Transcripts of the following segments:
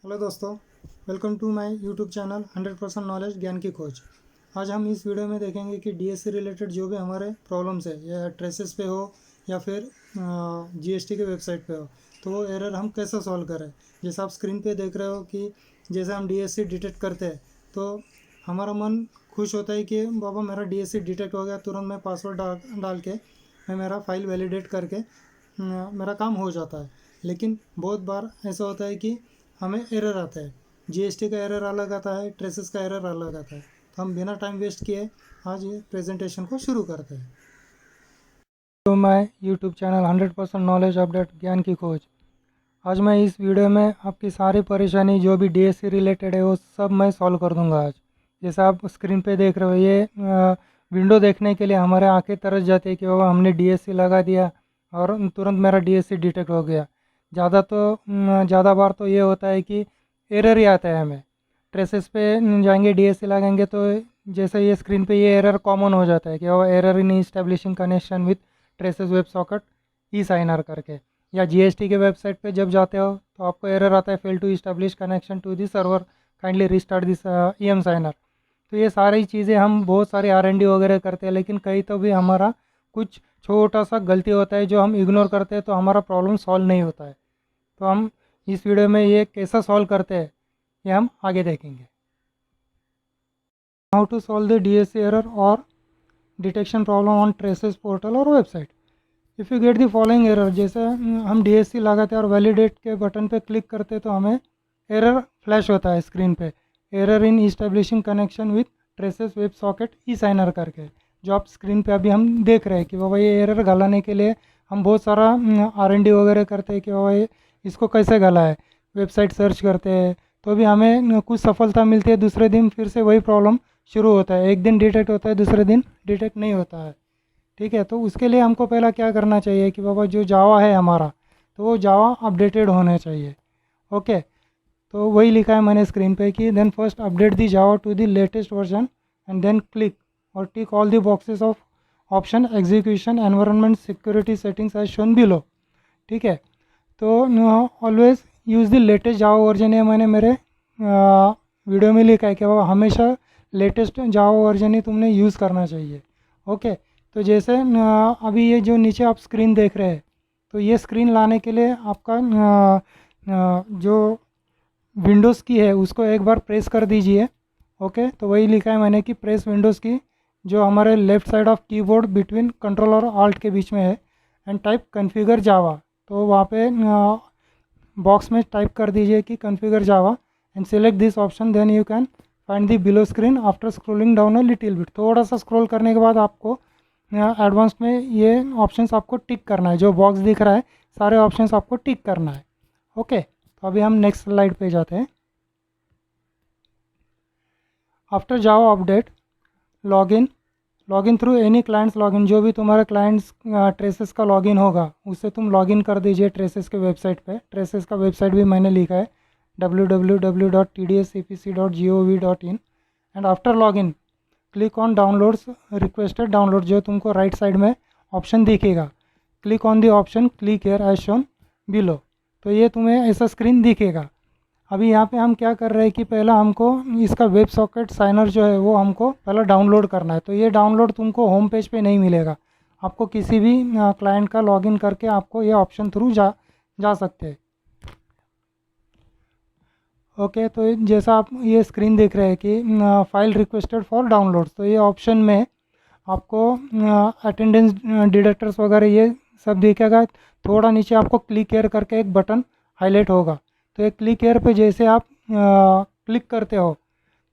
Hello दोस्तों, welcome to my YouTube channel 100% knowledge ज्ञान की खोज। आज हम इस वीडियो में देखेंगे कि डीएससी रिलेटेड जो भी हमारे प्रॉब्लम्स है या ट्रेसेस पे हो या फिर जीएसटी के वेबसाइट पे हो, तो वो एरर हम कैसे सॉल्व करें। जैसे आप स्क्रीन पे देख रहे हो कि जैसे हम डीएससी डिटेक्ट करते हैं तो हमारा मन खुश होता है कि बाबा मेरा डीएससी डिटेक्ट हो गया, तुरंत मैं पासवर्ड डाल के मैं मेरा फाइल वैलिडेट करके मेरा काम हो जाता है। लेकिन बहुत बार ऐसा होता है कि हमें एरर आता है, जीएसटी का एरर अलग आता है, ट्रेसेस का एरर अलग आता है। तो हम बिना टाइम वेस्ट किए आज ये प्रेजेंटेशन को शुरू करते हैं। तो मैं यूट्यूब चैनल 100% नॉलेज अपडेट ज्ञान की खोज। आज मैं इस वीडियो में आपकी सारी परेशानी जो भी डीएससी रिलेटेड है वो सब मैं सॉल्व कर दूंगा आज। जैसे आप स्क्रीन पे देख रहे हो, ये विंडो देखने के लिए हमारे आंखें तरस जाती है कि बाबा हमने डीएससी लगा दिया और तुरंत मेरा डीएससी डिटेक्ट हो गया। ज़्यादा बार तो ये होता है कि एरर ही आता है हमें। ट्रेसेस पे जाएंगे, डीएससी लगाएंगे तो जैसे ये स्क्रीन पे ये एरर कॉमन हो जाता है कि बाबा error in establishing connection with TRACES web socket e signer करके। या जीएसटी के वेबसाइट पे जब जाते हो तो आपको एरर आता है fail to establish connection to the server, kindly restart this EM signer. तो ये सारी चीज़ें हम बहुत सारे आरएनडी वगैरह करते हैं, लेकिन कहीं तो भी हमारा कुछ छोटा सा गलती होता है जो हम इग्नोर करते हैं, तो हमारा प्रॉब्लम सॉल्व नहीं होता है। तो हम इस वीडियो में ये कैसा सॉल्व करते हैं ये हम आगे देखेंगे। How to solve the DSC error और detection problem on TRACES portal और website. If you get the following error, जैसे हम डीएससी लगाते हैं और वैलिडेट के बटन पे क्लिक करते हैं तो हमें एरर फ्लैश होता है स्क्रीन पे, error in establishing connection with TRACES web socket e signer करके। जो आप स्क्रीन पे अभी हम देख रहे हैं कि बाबा ये एरर गलाने के लिए हम बहुत सारा आरएनडी वगैरह करते हैं कि बाबा ये इसको कैसे गला है, वेबसाइट सर्च करते हैं तो भी हमें कुछ सफलता मिलती है, दूसरे दिन फिर से वही प्रॉब्लम शुरू होता है। एक दिन डिटेक्ट होता है, दूसरे दिन डिटेक्ट नहीं होता है। ठीक है, तो उसके लिए हमको पहला क्या करना चाहिए कि बाबा जो जावा है हमारा, तो वो जावा अपडेटेड होना चाहिए। ओके, तो वही लिखा है मैंने स्क्रीन पे कि then first update the Java to the latest version and then click और tick all the boxes of option execution environment security settings as shown below. ठीक है, तो always use the latest Java version, ये मैंने मेरे video में लिखा है कि बाबा हमेशा लेटेस्ट जावा वर्जन ही तुमने यूज़ करना चाहिए। ओके, तो जैसे अभी ये जो नीचे आप स्क्रीन देख रहे हैं, तो ये स्क्रीन लाने के लिए आपका जो विंडोज़ की है उसको एक बार प्रेस कर दीजिए। ओके, तो वही लिखा है मैंने कि प्रेस विंडोज़ की जो हमारे left side of keyboard between control और आल्ट के बीच में है एंड टाइप कन्फिगर जावा। तो वहाँ पे बॉक्स में टाइप कर दीजिए कि configure Java and select this option, then you can find the below screen after scrolling down a little bit. थोड़ा सा स्क्रॉल करने के बाद आपको एडवांस में ये ऑप्शंस आपको टिक करना है, जो बॉक्स दिख रहा है सारे ऑप्शंस आपको टिक करना है। ओके, तो अभी हम नेक्स्ट स्लाइड पे जाते हैं। After Java update login through any clients login, जो भी तुम्हारा क्लाइंट्स ट्रेसेस का लॉगिन होगा उससे तुम लॉगिन कर दीजिए ट्रेसेस के वेबसाइट पे। ट्रेसेस का वेबसाइट भी मैंने लिखा है www.tdscpc.gov.in and after login click on downloads requested download, जो तुमको राइट साइड में ऑप्शन दिखेगा, click on the option click here as shown below. तो ये तुम्हें ऐसा स्क्रीन दिखेगा। अभी यहाँ पे हम क्या कर रहे हैं कि पहला हमको इसका वेब सॉकेट साइनर जो है वो हमको पहला डाउनलोड करना है। तो ये डाउनलोड तुमको होम पेज पे नहीं मिलेगा, आपको किसी भी क्लाइंट का लॉगिन करके आपको ये ऑप्शन थ्रू जा सकते हैं। ओके, तो जैसा आप ये स्क्रीन देख रहे हैं कि फाइल रिक्वेस्टेड फॉर डाउनलोड, तो ये ऑप्शन में आपको अटेंडेंस डिडक्टर्स वगैरह ये सब दिखेगा। थोड़ा नीचे आपको क्लिक हेयर करके एक बटन हाईलाइट होगा, तो ये क्लिक हेयर पे जैसे आप क्लिक करते हो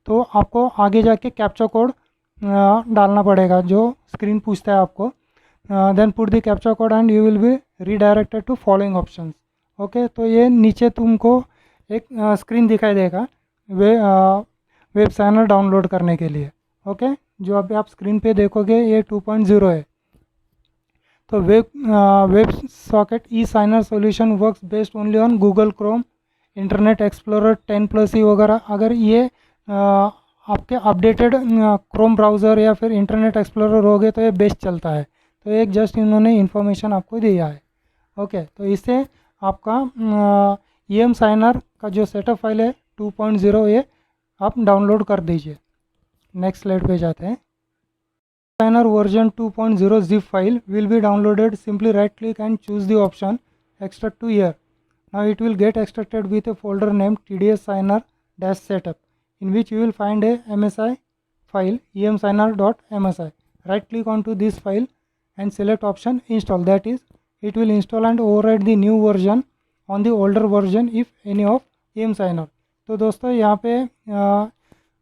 तो आपको आगे जाके कैप्चा कोड डालना पड़ेगा, जो स्क्रीन पूछता है आपको। Then put the captcha code and you will be redirected to following options. Okay, तो ये नीचे तुमको एक स्क्रीन दिखाई देगा वेब साइनर डाउनलोड करने के लिए। ओके, जो अभी आप स्क्रीन पे देखोगे ये 2.0 है। तो web socket e signer solution works based only on Google Chrome, internet explorer 10+ वगैरह। अगर ये आपके अपडेटेड क्रोम ब्राउज़र या फिर इंटरनेट एक्सप्लोरर हो गए तो ये बेस्ट चलता है। तो एक जस्ट इन्होंने इन्फॉर्मेशन आपको दिया है। ओके, तो इससे आपका EM साइनर का जो सेटअप फाइल है 2.0 ये आप डाउनलोड कर दीजिए। नेक्स्ट स्लाइड पे जाते हैं। Signer version 2.0 zip file will be downloaded. Simply right click and choose the option extract to here. Now it will get extracted with a folder named TDS Signer -setup, in which you will find a MSI file emsigner.msi. Right click onto this file and select option install. That is, it will install and override the new version on the older version if any of emsigner. तो दोस्तों यहाँ पे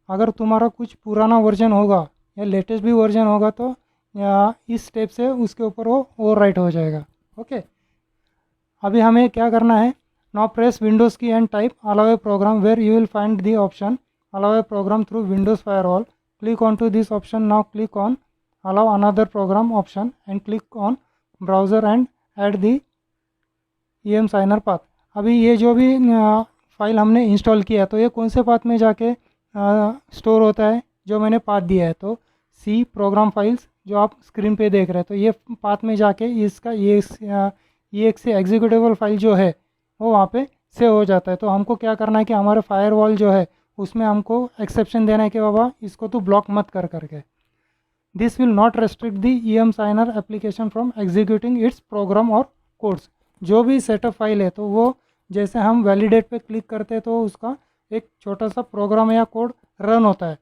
अगर तुम्हारा कुछ पुराना version होगा या लेटेस्ट भी वर्जन होगा तो इस स्टेप से उसके ऊपर वो ओवरराइट हो जाएगा। ओके, अभी हमें क्या करना है, now press Windows key and type allow a program where you will find the option allow a program through Windows firewall. Click on to this option. Now click on allow another program option and click on browser and add the EM signer path. अभी ये जो भी file हमने install किया तो ये कौन से पाथ में जाके स्टोर होता है, जो मैंने पाथ दिया है तो सी प्रोग्राम फाइल्स जो आप स्क्रीन पे देख रहे हैं, तो ये पाथ में जाके इसका ये एक से एग्जीक्यूटेबल फाइल जो है वो वहाँ पे सेव हो जाता है। तो हमको क्या करना है कि हमारे फायरवॉल जो है उसमें हमको एक्सेप्शन देना है कि बाबा इसको तो ब्लॉक मत कर करके। This will not restrict the EM signer application from executing its program और कोड्स। जो भी सेटअप फाइल है तो वो जैसे हम वैलिडेट पे क्लिक करते हैं तो उसका एक छोटा सा प्रोग्राम या कोड रन होता है।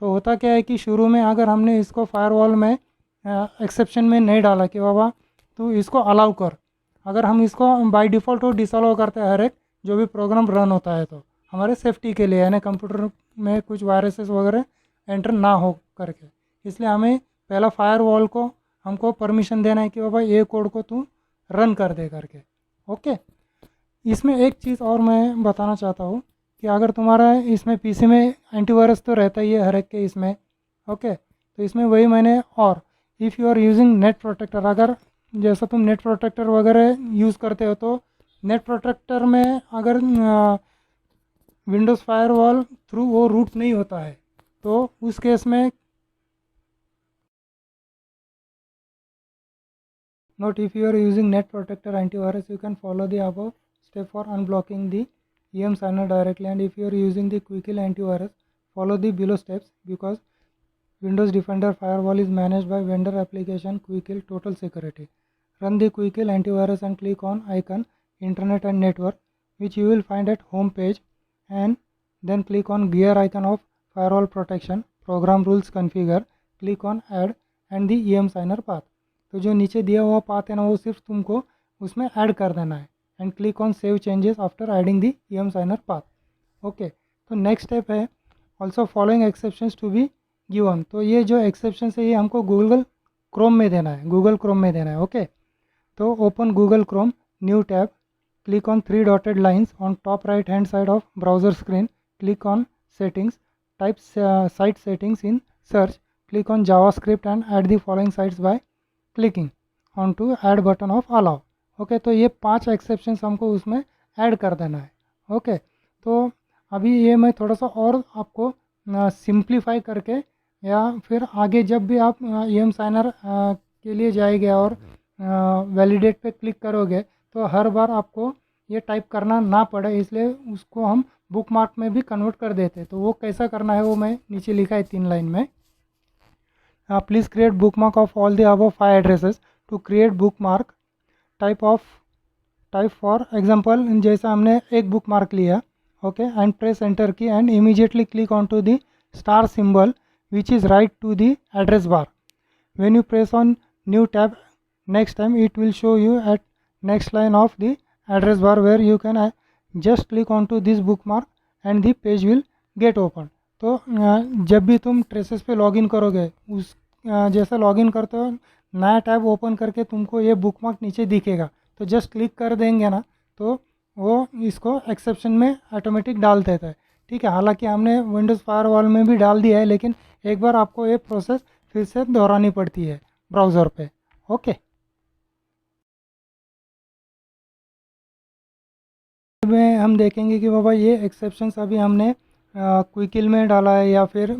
तो होता क्या है कि शुरू में अगर हमने इसको फायरवॉल में एक्सेप्शन में नहीं डाला कि बाबा तो इसको अलाउ कर, अगर हम इसको बाय डिफ़ॉल्ट वो डिसअलाउ करते हैं हर एक जो भी प्रोग्राम रन होता है तो हमारे सेफ्टी के लिए, यानी कंप्यूटर में कुछ वायरसेस वगैरह एंटर ना हो करके, इसलिए हमें पहला फायरवॉल को हमको परमिशन देना है कि बाबा ये कोड को तू रन कर दे करके। ओके, इसमें एक चीज़ और मैं बताना चाहता हूँ कि अगर तुम्हारा इसमें पीसी में एंटीवायरस तो रहता ही है हर एक के इसमें। ओके, तो इसमें वही मैंने, और if you are using net protector, अगर जैसा तुम नेट प्रोटेक्टर वगैरह यूज़ करते हो तो नेट प्रोटेक्टर में अगर विंडोज़ फायरवॉल थ्रू वो रूट नहीं होता है तो उस केस में Note, if you are using net protector antivirus, you can follow the above step for unblocking the EM signer directly, and if you are using the Quickkill antivirus, follow the below steps because Windows Defender Firewall is managed by vendor application Quickkill Total Security. Run the Quickkill antivirus and click on icon Internet and Network, which you will find at home page, and then click on gear icon of Firewall Protection, Program Rules Configure, click on Add and the EM signer path. तो जो नीचे दिया हुआ path है ना वो सिर्फ तुमको उसमें ऐड कर देना है and click on save changes after adding the EM signer path. Okay, तो नेक्स्ट स्टेप है also following exceptions to be given. तो ये जो एक्सेप्शन है ये हमको गूगल क्रोम में देना है, गूगल क्रोम में देना है। ओके, तो open Google Chrome, new tab, click on 3 dotted lines on top right hand side of browser screen, click on settings, type site settings in search, click on JavaScript and add the following sites by clicking on to add button of allow. Okay, तो ये 5 exceptions हमको उसमें add कर देना है। Okay, तो अभी ये मैं थोड़ा सा और आपको सिंप्लीफाई करके या फिर आगे जब भी आप EM साइनर के लिए जाएंगे और वैलिडेट पे क्लिक करोगे तो हर बार आपको ये टाइप करना ना पड़े, इसलिए उसको हम बुक मार्क में भी कन्वर्ट कर देते। तो वो कैसा करना है वो मैं नीचे लिखा है 3 लाइन में। Please create bookmark of all the above 5 addresses. To create bookmark, type for example जैसा हमने एक bookmark लिया, okay, and press enter key and immediately click onto the star symbol which is right to the address bar. When you press on new tab next time, it will show you at next line of the address bar where you can just click onto this bookmark and the page will get open. तो जब भी तुम traces पे login करोगे उस जैसा login करते हो नया टैब ओपन करके तुमको ये बुकमार्क नीचे दिखेगा, तो जस्ट क्लिक कर देंगे ना तो वो इसको एक्सेप्शन में ऑटोमेटिक डाल देता है। ठीक है, हालांकि हमने विंडोज़ फायरवॉल में भी डाल दिया है लेकिन एक बार आपको ये प्रोसेस फिर से दोहरानी पड़ती है ब्राउज़र पे। ओके, में हम देखेंगे कि बाबा ये एक्सेप्शंस अभी हमने क्विकिल में डाला है या फिर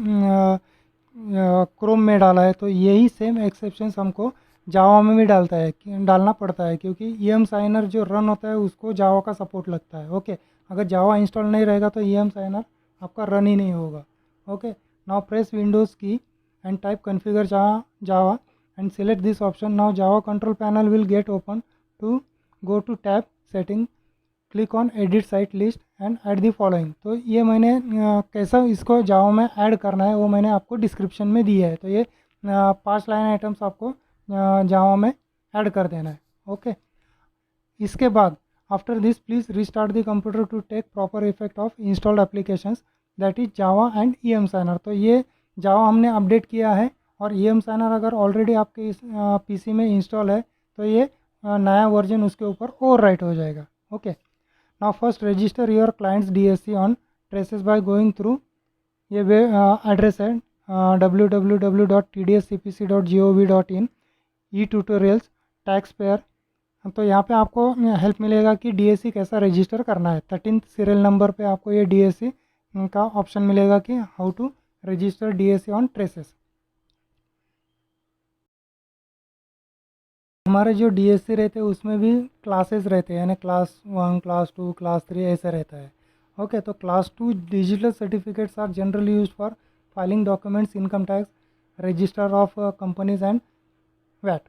क्रोम में डाला है, तो यही सेम एक्सेप्शंस हमको जावा में भी डालना पड़ता है क्योंकि EM साइनर जो रन होता है उसको जावा का सपोर्ट लगता है। ओके, अगर जावा इंस्टॉल नहीं रहेगा तो EM साइनर आपका रन ही नहीं होगा। Okay, now press Windows key and type configure Java and select this option. Now Java control panel will get open. To go to tab setting, click on edit site list and add the following. तो ये मैंने कैसा इसको जावा में add करना है वो मैंने आपको डिस्क्रिप्शन में दिया है। तो ये 5 लाइन आइटम्स आपको जावा में ऐड कर देना है। ओके, इसके बाद after this please restart the computer to take proper effect of installed applications that is Java and EM signer. तो ये जावा हमने अपडेट किया है और EM साइनर अगर ऑलरेडी आपके इस PC में इंस्टॉल है तो ये नया वर्जन उसके ऊपर ओवरराइट हो जाएगा। Okay, now first resistor your clients DSC on traces by going through ये एड्रेस है www.tdscpc.gov.in e-tutorials टैक्स पेयर। तो यहाँ पे आपको हेल्प मिलेगा कि DSC कैसा रजिस्टर करना है। 13th सीरियल नंबर पे आपको ये DSC का ऑप्शन मिलेगा कि how to register DSC on traces. हमारे जो DSC रहते हैं उसमें भी क्लासेस रहते हैं, यानी क्लास 1, क्लास 2, क्लास 3 ऐसा रहता है। ओके, तो class 2 digital certificates are generally used for filing documents, income tax, register of companies and VAT,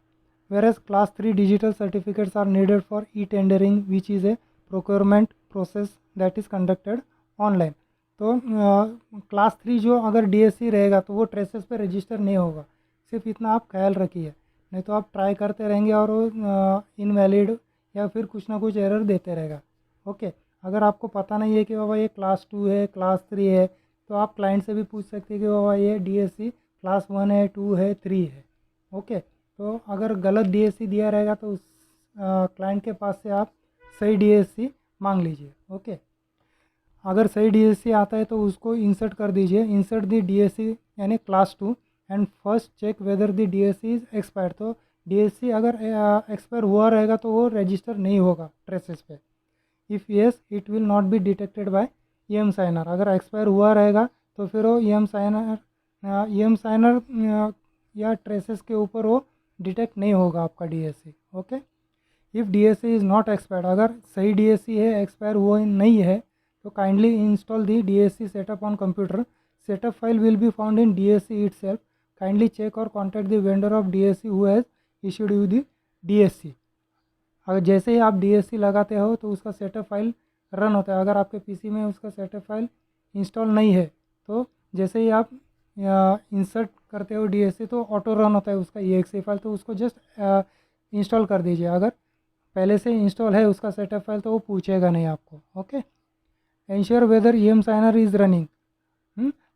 whereas class 3 digital certificates are needed for e-tendering which is a procurement process that is conducted online। तो class 3 जो अगर DSC रहेगा तो वो traces पे register नहीं होगा। सिर्फ इतना आप ख्याल रखिए, नहीं तो आप ट्राई करते रहेंगे और वो इनवैलिड या फिर कुछ ना कुछ एरर देते रहेगा। ओके, अगर आपको पता नहीं है कि बाबा ये क्लास 2 है, क्लास 3 है, तो आप क्लाइंट से भी पूछ सकते हैं कि बाबा ये DSC क्लास 1 है, 2 है, 3 है। ओके, तो अगर गलत DSC दिया रहेगा तो उस क्लाइंट के पास से आप सही DSC मांग लीजिए। ओके, अगर सही DSC आता है तो उसको इंसर्ट कर दीजिए, इंसर्ट दी DSC यानी class 2 and first check whether the DSC is expire. तो DSC अगर एक्सपायर हुआ रहेगा तो वो रजिस्टर नहीं होगा ट्रेसेस पे। If yes it will not be detected by EM signer. अगर एक्सपायर हुआ रहेगा तो फिर वो EM साइनर या ट्रेसेस के ऊपर वो डिटेक्ट नहीं होगा आपका DSC। Okay, if DSC is not expired, अगर सही DSC है, एक्सपायर हुआ नहीं है, तो kindly install the DSC setup on computer. Setup file will be found in DSC itself। Kindly check और contact the vendor of DSC who has issued you the DSC। अगर जैसे ही आप DSC लगाते हो तो उसका सेटअप फाइल रन होता है। अगर आपके PC में उसका सेटअप फाइल इंस्टॉल नहीं है तो जैसे ही आप इंसर्ट करते हो DSC तो ऑटो रन होता है उसका exe फाइल, तो उसको जस्ट इंस्टॉल कर दीजिए। अगर पहले से इंस्टॉल है उसका सेटअप फाइल तो वो पूछेगा नहीं आपको। ओके, ensure whether EM signer is running,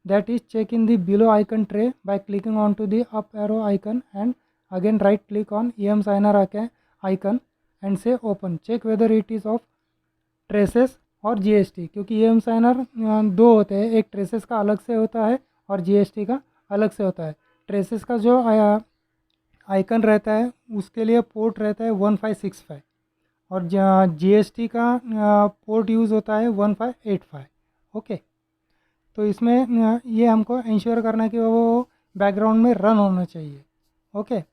that is check in the below icon tray by clicking onto the up arrow icon and again right click on EM signer icon and say open। check whether it is of traces और GST, क्योंकि EM signer दो होते हैं, एक traces का अलग से होता है और GST का अलग से होता है। ट्रेसेस का जो आइकन रहता है उसके लिए पोर्ट रहता है 1565 और GST का पोर्ट यूज़ होता है 1585। ओके, तो इसमें ये हमको इंश्योर करना है कि वो बैकग्राउंड में रन होना चाहिए। ओके,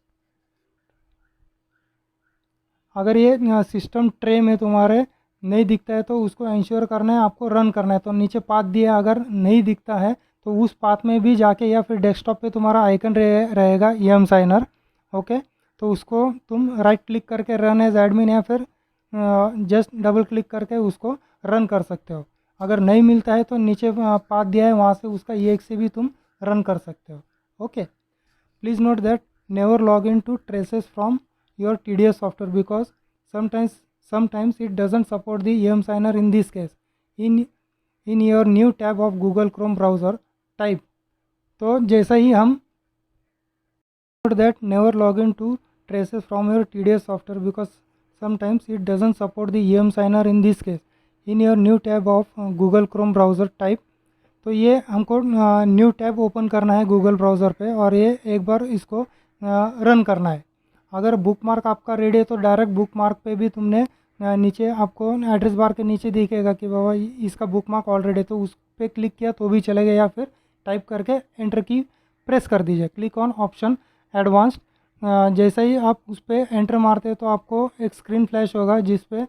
अगर ये सिस्टम ट्रे में तुम्हारे नहीं दिखता है तो उसको इंश्योर करना है, आपको रन करना है। तो नीचे पाथ दिया, अगर नहीं दिखता है तो उस पाथ में भी जाके या फिर डेस्कटॉप पे तुम्हारा आइकन रहेगा EM साइनर। ओके, तो उसको तुम राइट क्लिक करके रन एज एडमिन या फिर जस्ट डबल क्लिक करके उसको रन कर सकते हो। अगर नहीं मिलता है तो नीचे पाथ दिया है वहाँ से उसका exe भी तुम रन कर सकते हो। Okay, please note that never log in to traces from your TDS software because sometimes it doesn't support the EM signer in this case। in your new tab of Google Chrome browser type। तो जैसा ही हम note that never log in to traces from your TDS software because sometimes it doesn't support the EM signer in this case। in your new tab of Google Chrome browser type। तो ये हमको new tab open करना है Google browser पे और ये एक बार इसको रन करना है। अगर बुक मार्क आपका रेडी है तो डायरेक्ट बुक मार्क पे भी तुमने नीचे आपको एड्रेस बार के नीचे दिखेगा कि बाबा इसका बुक मार्क ऑलरेडी है, तो उस पर क्लिक किया तो भी चलेगा या फिर टाइप करके एंटर की प्रेस कर दीजिए। Click on option advanced. जैसे ही आप उस पर एंटर मारते हैं तो आपको एक स्क्रीन फ्लैश होगा जिस पे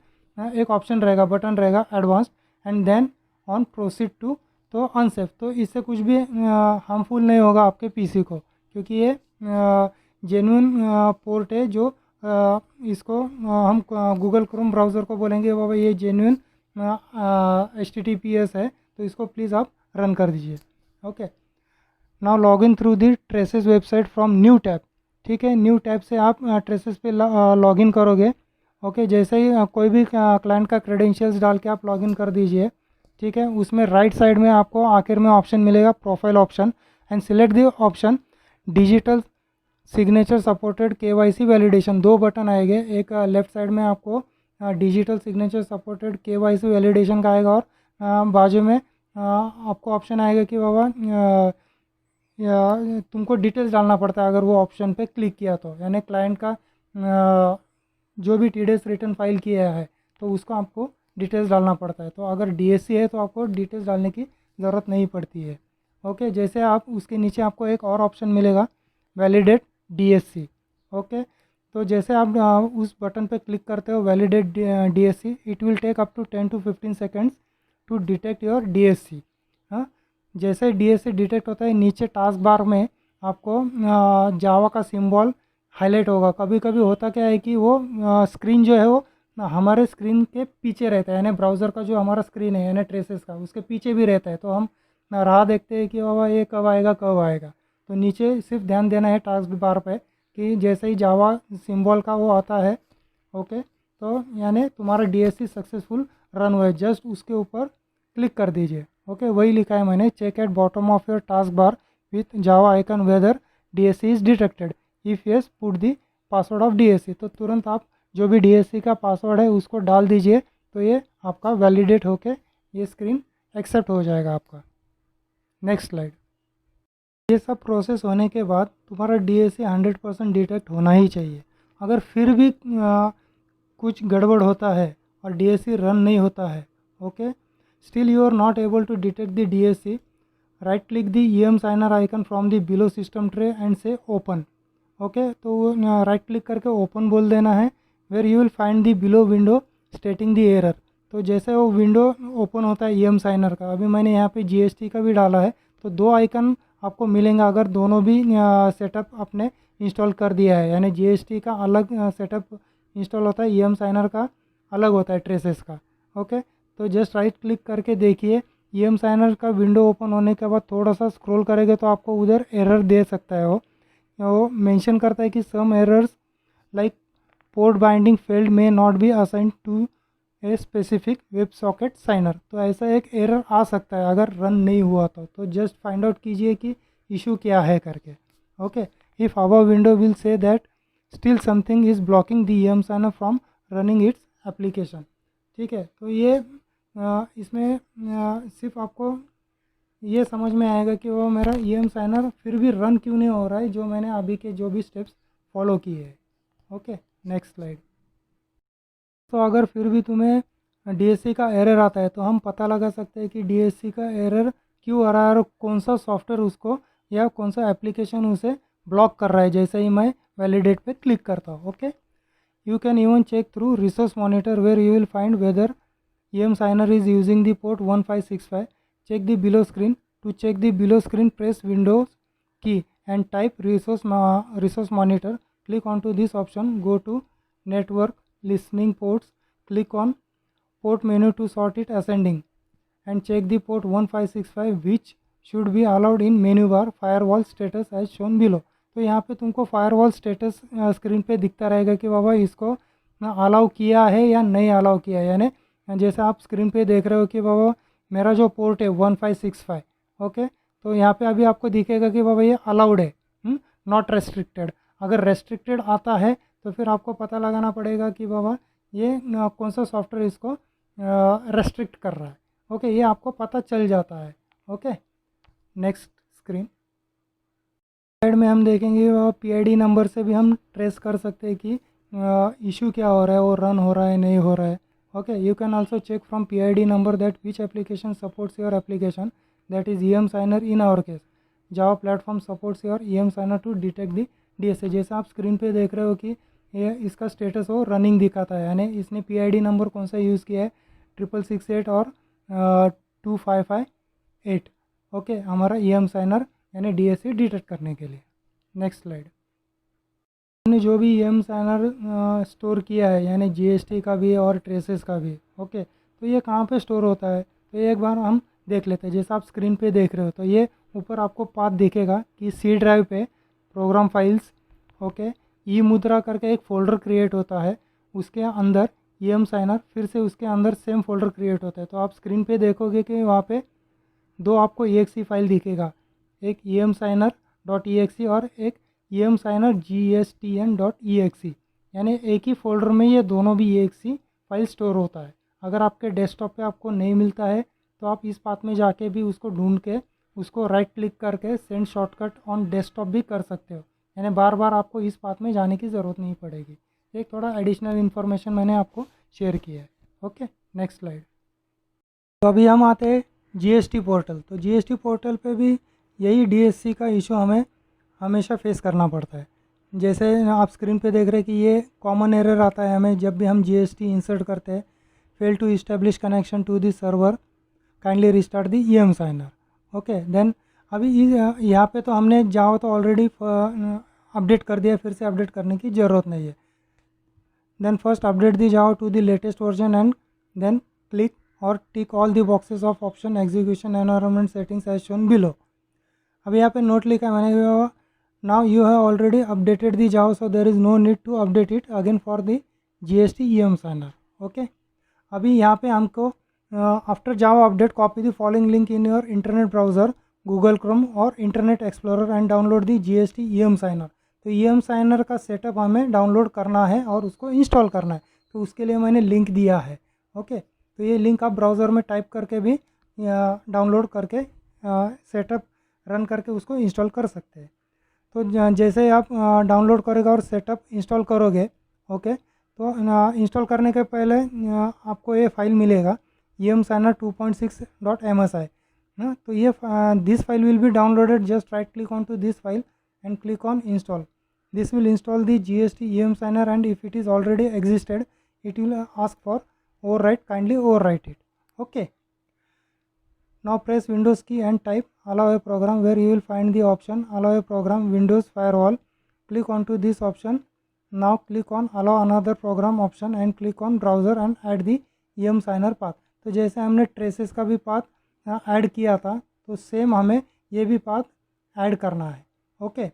एक ऑप्शन रहेगा, बटन रहेगा advanced and then on proceed to तो अनसेफ। तो इससे कुछ भी हार्मफुल नहीं होगा आपके पीसी को, क्योंकि ये जेन्युइन पोर्ट है जो इसको हम गूगल क्रोम ब्राउज़र को बोलेंगे बाबा ये जेन्युइन HTTPS है, तो इसको प्लीज़ आप रन कर दीजिए। Okay, now log in through the traces website from new tab. ठीक है, न्यू टैब से आप ट्रेसेस पे लॉग इन करोगे। ओके, जैसे ही कोई भी क्लाइंट का क्रेडेंशियल्स डाल के आप लॉग इन कर दीजिए। ठीक है, उसमें राइट साइड में आपको आखिर में ऑप्शन मिलेगा profile option, and select the option digital signature supported KYC validation. दो बटन आएंगे, एक लेफ्ट साइड में आपको digital signature supported KYC validation का आएगा, और बाजू में आपको ऑप्शन आएगा कि बाबा या तुमको डिटेल्स डालना पड़ता है अगर वो ऑप्शन पे क्लिक किया तो, यानी क्लाइंट का जो भी TDS रिटर्न फाइल किया है तो उसको आपको डिटेल्स डालना पड़ता है। तो अगर DSC है तो आपको डिटेल्स डालने की ज़रूरत नहीं पड़ती है। ओके, जैसे आप उसके नीचे आपको एक और ऑप्शन मिलेगा वैलिडेट DSC। ओके, तो जैसे आप उस बटन पे क्लिक करते हो validate DSC, it will take up to 10 to 15 seconds to detect your DSC। हाँ, जैसे DSC डिटेक्ट होता है नीचे टास्क बार में आपको जावा का सिंबल हाईलाइट होगा। कभी कभी होता क्या है कि वो स्क्रीन जो है वो हमारे स्क्रीन के पीछे रहता है, यानी ब्राउज़र का जो हमारा स्क्रीन है यानी ट्रेसेस का उसके पीछे भी रहता है, तो हम राह देखते हैं कि बाबा ये कब आएगा कब आएगा। तो नीचे सिर्फ ध्यान देना है टास्क बार पे कि जैसे ही जावा सिंबल का वो आता है, ओके, तो यानी तुम्हारा DSC सक्सेसफुल रन हुआ है, जस्ट उसके ऊपर क्लिक कर दीजिए। ओके, वही लिखा है मैंने, check at bottom of your task bar with Java icon whether DSC is detected, if yes put the password of DSC। तो तुरंत आप जो भी DSC का पासवर्ड है उसको डाल दीजिए, तो ये आपका वैलिडेट होके ये स्क्रीन एक्सेप्ट हो जाएगा आपका। Next slide. ये सब प्रोसेस होने के बाद तुम्हारा DSC 100% डिटेक्ट होना ही चाहिए। अगर फिर भी कुछ गड़बड़ होता है और DSC रन नहीं होता है, okay, still you are not able to detect the DSC, right click the EM signer icon from the below system tray and से ओपन। ओके, तो राइट क्लिक करके ओपन बोल देना है, where you will find the below window stating the error. तो जैसे वो window open होता है EM साइनर का, अभी मैंने यहाँ पे GST का भी डाला है, तो दो आइकन आपको मिलेंगे अगर दोनों भी सेटअप आपने इंस्टॉल कर दिया है, यानी GST का अलग सेटअप इंस्टॉल होता है, EM साइनर का अलग होता है ट्रेसेस का। ओके, तो जस्ट राइट क्लिक करके देखिए, EM साइनर का विंडो ओपन होने के बाद थोड़ा सा स्क्रॉल करेंगे तो आपको उधर एरर दे सकता है। वो मेंशन करता है कि some errors like port binding failed may not be assign to a specific web socket signer. तो ऐसा एक एरर आ सकता है अगर रन नहीं हुआ तो जस्ट फाइंड आउट कीजिए कि इशू क्या है करके। Okay, if our window will say that still something is blocking the EM signer from running its application. ठीक है, तो ये इसमें सिर्फ आपको ये समझ में आएगा कि वो मेरा EM साइनर फिर भी रन क्यों नहीं हो रहा है, जो मैंने अभी के जो भी स्टेप्स फॉलो किए हैं। Okay, next slide. तो अगर फिर भी तुम्हें DSC का एरर आता है तो हम पता लगा सकते हैं कि DSC का एरर क्यों आ रहा है और कौन सा सॉफ्टवेयर उसको या कौन सा एप्लीकेशन उसे ब्लॉक कर रहा है, जैसे ही मैं वैलिडेट पे क्लिक करता हूँ। Okay, you can even check through resource monitor where you will find whether EM signer is using the port 1565। Check the below screen, to check the below screen press Windows key and type resource monitor, click onto this option, go to network listening ports, click on port menu to sort it ascending and check the port 1565 which should be allowed in menu bar firewall status as shown below। तो यहाँ पे तुमको firewall status screen पे दिखता रहेगा कि बाबा इसको allow किया है या नहीं अलाउ किया है, यानी जैसे आप स्क्रीन पे देख रहे हो कि बाबा मेरा जो पोर्ट है 1565, ओके, तो यहाँ पे अभी आपको दिखेगा कि बाबा ये अलाउड है, नॉट रेस्ट्रिक्टेड। अगर रेस्ट्रिक्टेड आता है तो फिर आपको पता लगाना पड़ेगा कि बाबा ये कौन सा सॉफ्टवेयर इसको रेस्ट्रिक्ट कर रहा है। ओके, ये आपको पता चल जाता है। ओके, नेक्स्ट स्क्रीन साइड में हम देखेंगे PID नंबर से भी हम ट्रेस कर सकते हैं कि इशू क्या हो रहा है, वो रन हो रहा है नहीं हो रहा है। Okay, you can also check from PID number that which application supports your application, that is EM signer in our case Java platform supports your EM signer to detect the DSC। जैसे आप screen पे देख रहे हो कि ये इसका status वो रनिंग दिखाता है, यानी इसने PID नंबर कौन सा यूज़ किया है 6668 और 2558 ओके, हमारा EM साइनर यानी DSC डिटेक्ट करने के लिए। Next slide. हमने जो भी EM साइनर स्टोर किया है यानी GST का भी और ट्रेसेस का भी, ओके, तो ये कहाँ पे स्टोर होता है, तो एक बार हम देख लेते हैं। जैसे आप स्क्रीन पे देख रहे हो तो ये ऊपर आपको पाथ दिखेगा कि C ड्राइव पे प्रोग्राम फाइल्स, ओके, ई मुद्रा करके एक फ़ोल्डर क्रिएट होता है, उसके अंदर EM साइनर, फिर से उसके अंदर सेम फोल्डर क्रिएट होता है। तो आप स्क्रीन पे देखोगे कि वहाँ पे दो आपको EXE फाइल दिखेगा, एक EM साइनर .exe और एक EM साइनर GSTN.exe, यानी एक ही फोल्डर में ये दोनों भी EXE फाइल स्टोर होता है। अगर आपके डेस्कटॉप पे आपको नहीं मिलता है तो आप इस पाथ में जाके भी उसको ढूंढ के उसको राइट क्लिक करके सेंड शॉर्टकट ऑन डेस्कटॉप भी कर सकते हो, यानी बार बार आपको इस पाथ में जाने की ज़रूरत नहीं पड़ेगी। एक थोड़ा एडिशनल इन्फॉर्मेशन मैंने आपको शेयर किया है। Okay, next slide. तो अभी हम आते हैं GST पोर्टल। तो GST पोर्टल पे भी यही DSC का इशू हमें हमेशा फेस करना पड़ता है। जैसे आप स्क्रीन पे देख रहे हैं कि ये कॉमन एरर आता है हमें जब भी हम GST इंसर्ट करते हैं, fail to establish connection to the server, kindly restart the EM signer. Okay, then अभी यहाँ पे तो हमने जावा तो ऑलरेडी अपडेट कर दिया, फिर से अपडेट करने की ज़रूरत नहीं है। then first update the Java to the latest version and then click or tick all the boxes of option execution environment settings as shown below। अभी यहाँ पे नोट लिखा है मैंने, now you have already updated the Java so there is no need to update it again for the GST EM signer। Okay, अभी यहाँ पे हमको after Java update copy the following link in your internet browser Google Chrome और Internet Explorer and download the GST EM signer. तो EM signer का setup हमें download करना है और उसको इंस्टॉल करना है, तो उसके लिए मैंने लिंक दिया है। ओके, तो ये लिंक आप ब्राउज़र में टाइप करके भी डाउनलोड करके सेटअप रन करके उसको इंस्टॉल कर सकते हैं। तो जैसे आप डाउनलोड करोगे और सेटअप इंस्टॉल करोगे, ओके, तो इंस्टॉल करने के पहले आपको ये फाइल मिलेगा emsigner 2.6.msi ना। तो ये this file will be downloaded, just right click on to this file and click on install। This will install the GST EM signer and if it is already existed it will ask for overwrite, kindly overwrite it। Okay, now press Windows key and type allow a program, where you will find the option allow a program Windows firewall। Click on to this option। now click on allow another program option and click on browser and add the EM signer path। तो जैसे हमने traces का भी path add किया था तो same हमें ये भी पाथ ऐड करना है। ओके,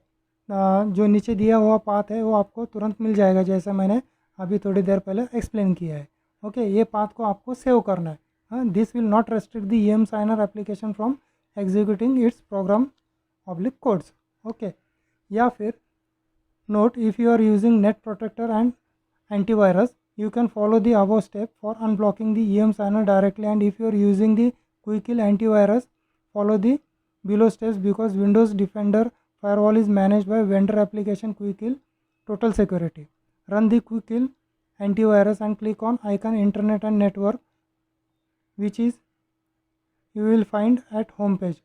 जो नीचे दिया हुआ पाथ है वो आपको तुरंत मिल जाएगा, जैसे मैंने अभी थोड़ी देर पहले एक्सप्लेन किया है। ओके, ये पाथ को आपको सेव करना है। This will not restrict the EM signer application from executing its program oblique codes. Okay, या फिर note, if you are using net protector and antivirus you can follow the above step for unblocking the EM signer directly, and if you are using the quick kill antivirus follow the below steps because Windows Defender firewall is managed by vendor application quick kill total security। run the quick kill antivirus and click on icon internet and network, which is you will find at home page।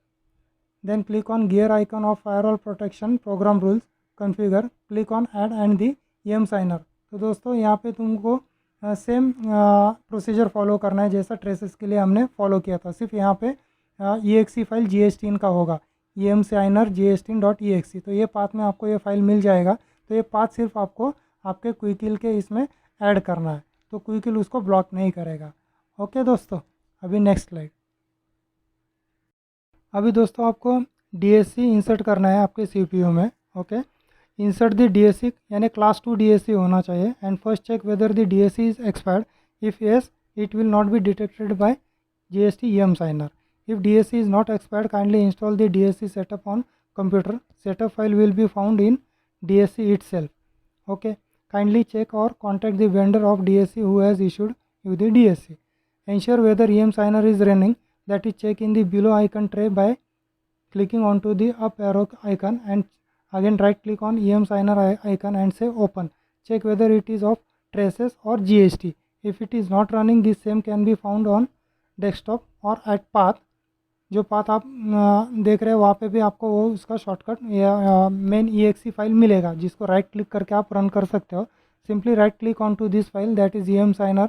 then click on gear icon of firewall protection program rules configure, click on add and the EM signer। तो दोस्तों यहाँ पे तुमको same procedure follow करना है जैसा traces के लिए हमने फॉलो किया था, सिर्फ यहाँ पे EXE फाइल GSTN का होगा, EM साइनर GSTN.exe। तो ये पाथ में आपको ये फाइल मिल जाएगा। तो ये पाथ सिर्फ आपको आपके क्विकिल के इसमें ऐड करना है, तो क्विकिल उसको ब्लॉक नहीं करेगा। ओके दोस्तों, अभी नेक्स्ट स्लाइड। अभी दोस्तों आपको DSC इंसर्ट करना है आपके CPU में। ओके, insert the DSC यानी class 2 DSC होना चाहिए and first check whether the DSC is expired। if yes it will not be detected by GST EM signer। if DSC is not expired kindly install the DSC setup on computer। setup file will be found in DSC itself। okay, kindly check or contact the vendor of DSC who has issued you the DSC। ensure whether EM signer is running, that is check in the below icon tray by clicking onto the up arrow icon and again right click on EM signer icon and say open। check whether it is of traces or GST। if it is not running this same can be found on desktop or at path। जो path आप देख रहे हैं वहाँ पे भी आपको वो उसका शॉर्टकट या मेन EXE फाइल मिलेगा जिसको राइट क्लिक करके आप रन कर सकते हो। Simply right click on to this file that is EM signer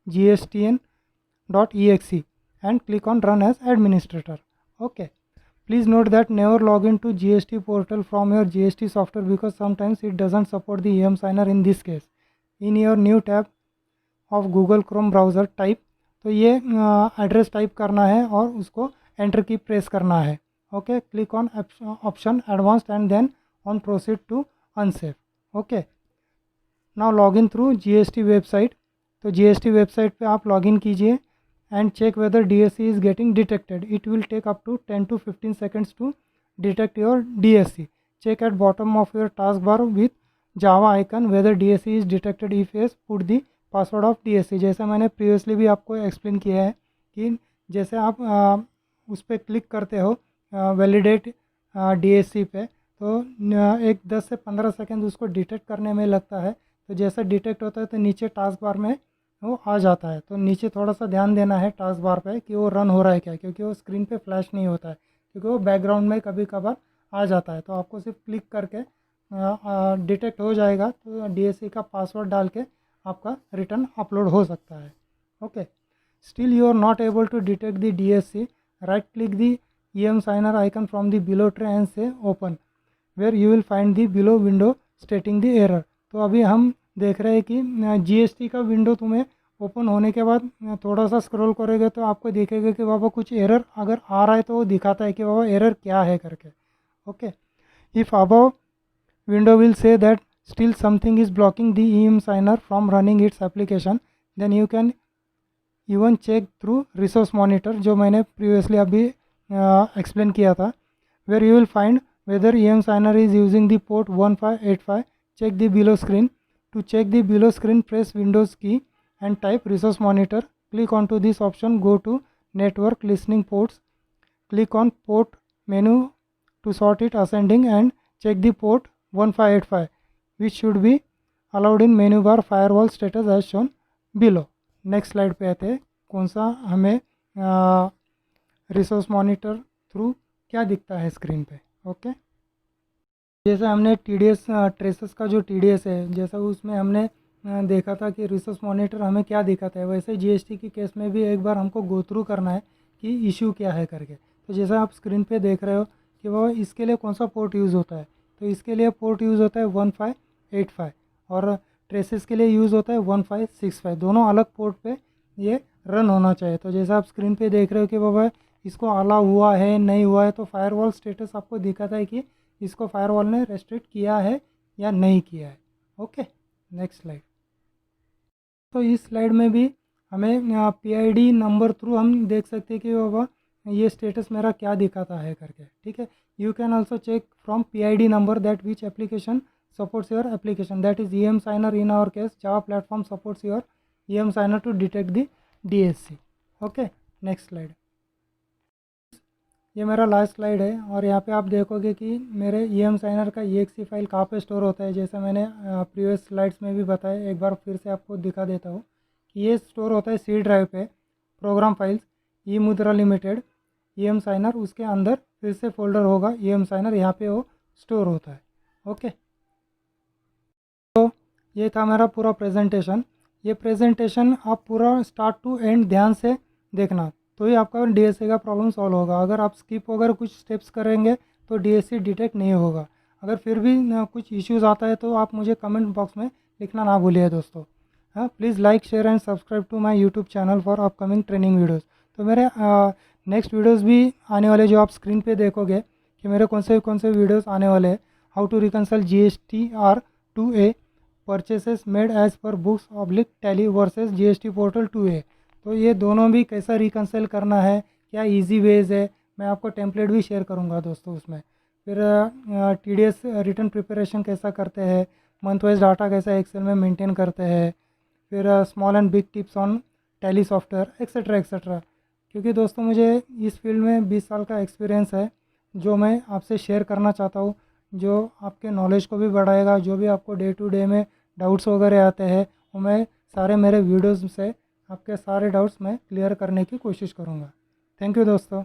GSTN.exe and click on run as administrator. Okay. Please note that never log into GST portal from your GST software because sometimes it doesn't support the EM signer in this case. In your new tab of Google Chrome browser type, तो ये address type करना है और उसको enter की press करना है. Okay, click on option advanced and then on proceed to unsafe. Okay, now login through GST website. तो जीएसटी वेबसाइट पे आप लॉगिन कीजिए and check whether DSC is getting detected. It will take up to 10 to 15 seconds to detect your DSC. Check at bottom of your taskbar with Java icon whether DSC is detected. If yes, put the password of DSC. जैसा मैंने previously भी आपको explain किया है कि जैसे आप उस पर क्लिक करते हो वैलिडेट DSC पे, तो एक 10 से 15 सेकंड उसको डिटेक्ट करने में लगता है. तो जैसा डिटेक्ट होता है तो नीचे टास्क बार में वो आ जाता है. तो नीचे थोड़ा सा ध्यान देना है टास्क बार पे कि वो रन हो रहा है क्या, क्योंकि वो स्क्रीन पे फ्लैश नहीं होता है, क्योंकि वो बैकग्राउंड में कभी कभार आ जाता है. तो आपको सिर्फ क्लिक करके डिटेक्ट हो जाएगा तो DSC का पासवर्ड डाल के आपका रिटर्न अपलोड हो सकता है. Okay, still you are not able to detect the DSC, right click the EM signer icon from the below tray and से open where you will find the below window stating the error. तो अभी हम देख रहे हैं कि GST का window तुम्हें ओपन होने के बाद थोड़ा सा स्क्रॉल करोगे तो आपको दिखेगा कि बाबा कुछ एरर अगर आ रहा है तो वो दिखाता है कि बाबा एरर क्या है करके. Okay, if above window will say that still something is blocking the EM signer from running its application, then you can even check through resource monitor, जो मैंने प्रीवियसली अभी एक्सप्लेन किया था, where you will find whether EM signer is using the port 1585. Check the below screen. To check the below screen, press Windows key and type resource monitor. Click onto this option, go to network listening ports. Click on port menu to sort it ascending and check the port 1585 which should be allowed in menu bar firewall status as shown below. Next slide पे आते हैं कौन सा हमें resource monitor through क्या दिखता है screen पे. ओके, जैसे हमने TDS ट्रेसेस का जो TDS है, जैसा उसमें हमने देखा था कि रिसोर्स मॉनिटर हमें क्या दिखाता है, वैसे GST की केस में भी एक बार हमको गो थ्रू करना है कि इशू क्या है करके. तो जैसा आप स्क्रीन पे देख रहे हो कि वो इसके लिए कौन सा पोर्ट यूज़ होता है, तो इसके लिए पोर्ट यूज़ होता है 1585 और ट्रेसेस के लिए यूज़ होता है 1565. दोनों अलग पोर्ट पे ये रन होना चाहिए. तो जैसा आप स्क्रीन पे देख रहे हो कि बाबा इसको अलाउ हुआ है नहीं हुआ है, तो फायरवॉल स्टेटस आपको दिखाता है कि इसको फायरवॉल ने रेस्ट्रिक्ट किया है या नहीं किया है. Okay, next slide. तो इस स्लाइड में भी हमें PID नंबर थ्रू हम देख सकते हैं कि बाबा ये स्टेटस मेरा क्या दिखाता है करके. ठीक है, you can also check from PID number that which application supports your application, that is EM signer. In our case Java platform supports your EM signer to detect the DSC. Okay, next slide. ये मेरा last slide है और यहाँ पे आप देखोगे कि मेरे EM साइनर का EXE फाइल कहाँ पे स्टोर होता है. जैसा मैंने प्रीवियस स्लाइड्स में भी बताया, एक बार फिर से आपको दिखा देता हूँ कि ये स्टोर होता है C ड्राइव पे. प्रोग्राम फाइल्स ई मुद्रा लिमिटेड EM साइनर, उसके अंदर फिर से फोल्डर होगा EM साइनर, यहाँ पे वो स्टोर होता है. ओके, तो ये था मेरा पूरा प्रेजेंटेशन. ये प्रेजेंटेशन आप पूरा स्टार्ट टू एंड ध्यान से देखना, तो ही आपका DSC का प्रॉब्लम सॉल्व होगा. अगर आप स्किप होकर कुछ स्टेप्स करेंगे तो DSC डिटेक्ट नहीं होगा. अगर फिर भी कुछ इश्यूज़ आता है तो आप मुझे कमेंट बॉक्स में लिखना ना भूलिए दोस्तों. हाँ, please like share and subscribe to my YouTube channel for upcoming training videos. तो मेरे नेक्स्ट वीडियोज़ भी आने वाले, जो आप स्क्रीन पे देखोगे कि मेरे कौन से वीडियोज़ आने वाले हैं. How to reconcile GSTR 2A purchases made as per books /Tally versus GST portal 2A. तो ये दोनों भी कैसा रिकंसाइल करना है, क्या इजी वेज है, मैं आपको टेम्पलेट भी शेयर करूँगा दोस्तों उसमें. फिर TDS रिटर्न प्रिपरेशन कैसा करते हैं, मंथ वाइज डाटा कैसा एक्सेल में मेंटेन करते हैं, फिर small and big tips on tally software etcetera etcetera. क्योंकि दोस्तों मुझे इस फील्ड में 20 साल का एक्सपीरियंस है जो मैं आपसे शेयर करना चाहता हूँ, जो आपके नॉलेज को भी बढ़ाएगा. जो भी आपको डे टू डे में डाउट्स वगैरह आते हैं वो मैं सारे मेरे वीडियोज़ से आपके सारे डाउट्स मैं क्लियर करने की कोशिश करूँगा. थैंक यू दोस्तों.